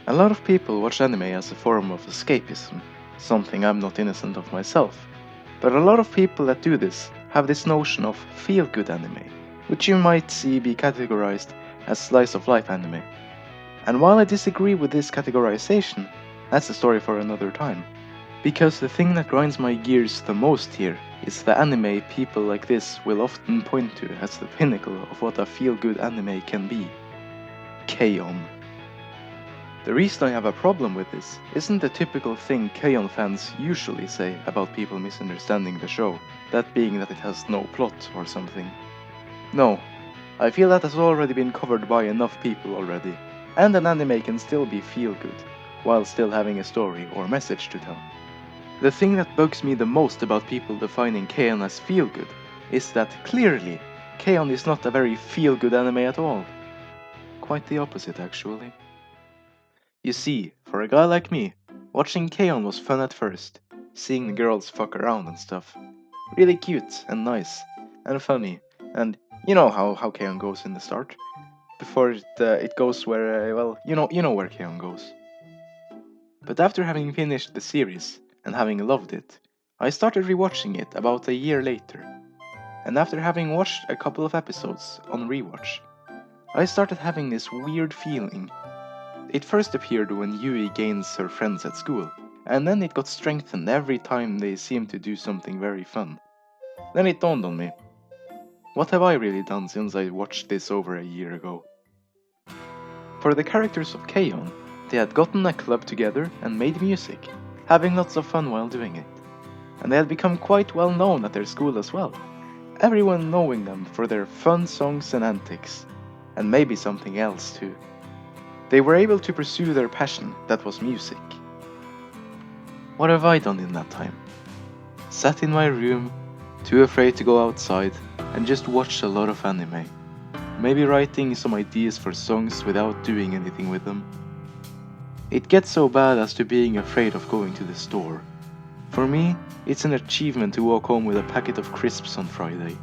A lot of people watch anime as a form of escapism, something I'm not innocent of myself. But a lot of people that do this have this notion of feel-good anime, which you might see be categorized as slice of life anime. And while I disagree with this categorization, that's a story for another time. Because the thing that grinds my gears the most here is the anime people like this will often point to as the pinnacle of what a feel-good anime can be. K-On! The reason I have a problem with this isn't the typical thing K-On! Fans usually say about people misunderstanding the show, that being that it has no plot or something. No, I feel that has already been covered by enough people already, and an anime can still be feel-good, while still having a story or message to tell. The thing that bugs me the most about people defining K-On! As feel-good is that clearly, K-On! Is not a very feel-good anime at all. Quite the opposite, actually. You see, for a guy like me, watching K-On! Was fun at first, seeing the girls fuck around and stuff. Really cute and nice, and funny, and you know how K-On! Goes in the start. Before it goes where, well, you know where K-On! Goes. But after having finished the series, and having loved it, I started rewatching it about a year later. And after having watched a couple of episodes on rewatch, I started having this weird feeling. It first appeared when Yui gains her friends at school, and then it got strengthened every time they seemed to do something very fun. Then it dawned on me. What have I really done since I watched this over a year ago? For the characters of K-On!, they had gotten a club together and made music, having lots of fun while doing it. And they had become quite well known at their school as well, everyone knowing them for their fun songs and antics, and maybe something else too. They were able to pursue their passion, that was music. What have I done in that time? Sat in my room, too afraid to go outside, and just watched a lot of anime. Maybe writing some ideas for songs without doing anything with them. It gets so bad as to being afraid of going to the store. For me, it's an achievement to walk home with a packet of crisps on Friday.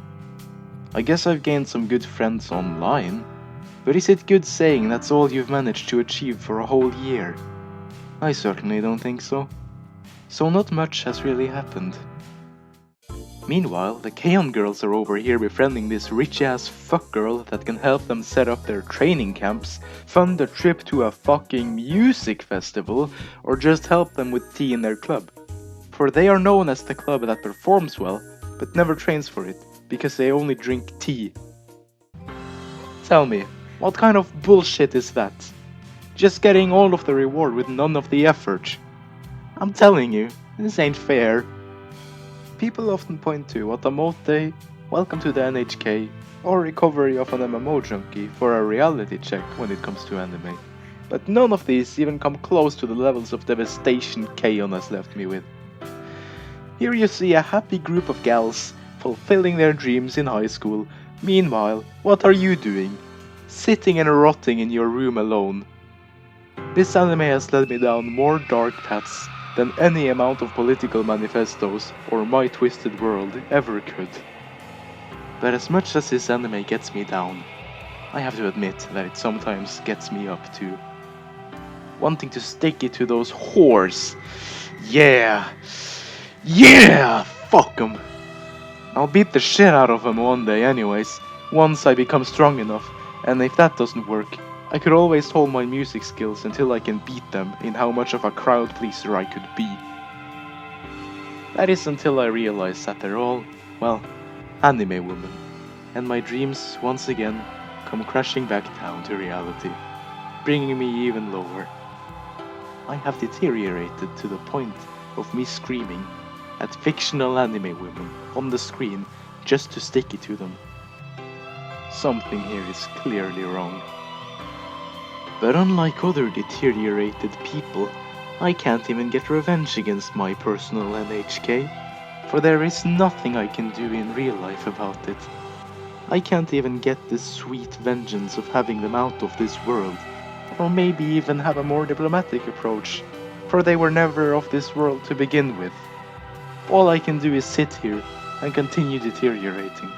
I guess I've gained some good friends online, but is it good saying that's all you've managed to achieve for a whole year? I certainly don't think so. So not much has really happened. Meanwhile, the K-On! Girls are over here befriending this rich-ass fuck girl that can help them set up their training camps, fund a trip to a fucking music festival, or just help them with tea in their club. For they are known as the club that performs well, but never trains for it, because they only drink tea. Tell me, what kind of bullshit is that? Just getting all of the reward with none of the effort. I'm telling you, this ain't fair. People often point to Watamote, Welcome to the NHK, or Recovery of an MMO Junkie for a reality check when it comes to anime. But none of these even come close to the levels of devastation K-On! Has left me with. Here you see a happy group of gals fulfilling their dreams in high school. Meanwhile, what are you doing? Sitting and rotting in your room alone. This anime has led me down more dark paths than any amount of political manifestos or My Twisted World ever could. But as much as this anime gets me down, I have to admit that it sometimes gets me up too. Wanting to stick it to those whores. Yeah! Fuck 'em! I'll beat the shit out of them one day anyways, once I become strong enough, and if that doesn't work, I could always hold my music skills until I can beat them in how much of a crowd pleaser I could be. That is until I realize that they're all, well, anime women, and my dreams once again come crashing back down to reality, bringing me even lower. I have deteriorated to the point of me screaming at fictional anime women on the screen just to stick it to them. Something here is clearly wrong. But unlike other deteriorated people, I can't even get revenge against my personal NHK, for there is nothing I can do in real life about it. I can't even get the sweet vengeance of having them out of this world, or maybe even have a more diplomatic approach, for they were never of this world to begin with. All I can do is sit here and continue deteriorating.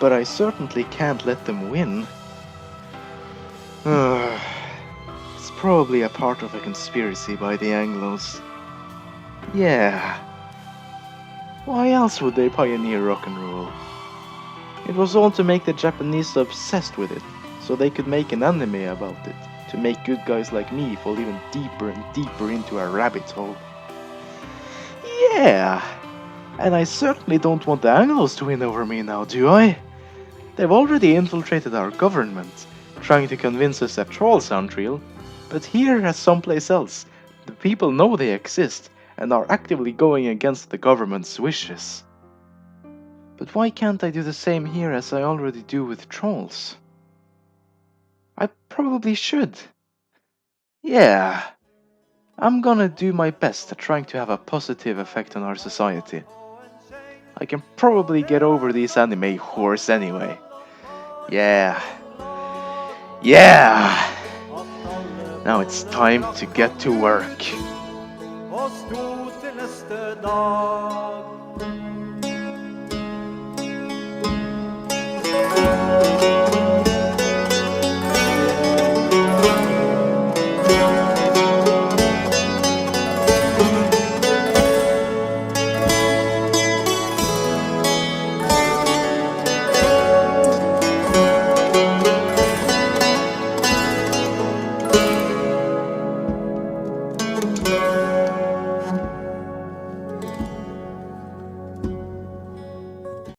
But I certainly can't let them win. It's probably a part of a conspiracy by the Anglos. Yeah. Why else would they pioneer rock and roll? It was all to make the Japanese obsessed with it, so they could make an anime about it, to make good guys like me fall even deeper and deeper into a rabbit hole. Yeah, and I certainly don't want the Anglos to win over me now, do I? They've already infiltrated our government, trying to convince us that trolls aren't real, but here as someplace else, the people know they exist and are actively going against the government's wishes. But why can't I do the same here as I already do with trolls? I probably should. Yeah, I'm gonna do my best at trying to have a positive effect on our society. I can probably get over these anime whores anyway. Yeah. Yeah! Now it's time to get to work. Og sto til neste dag.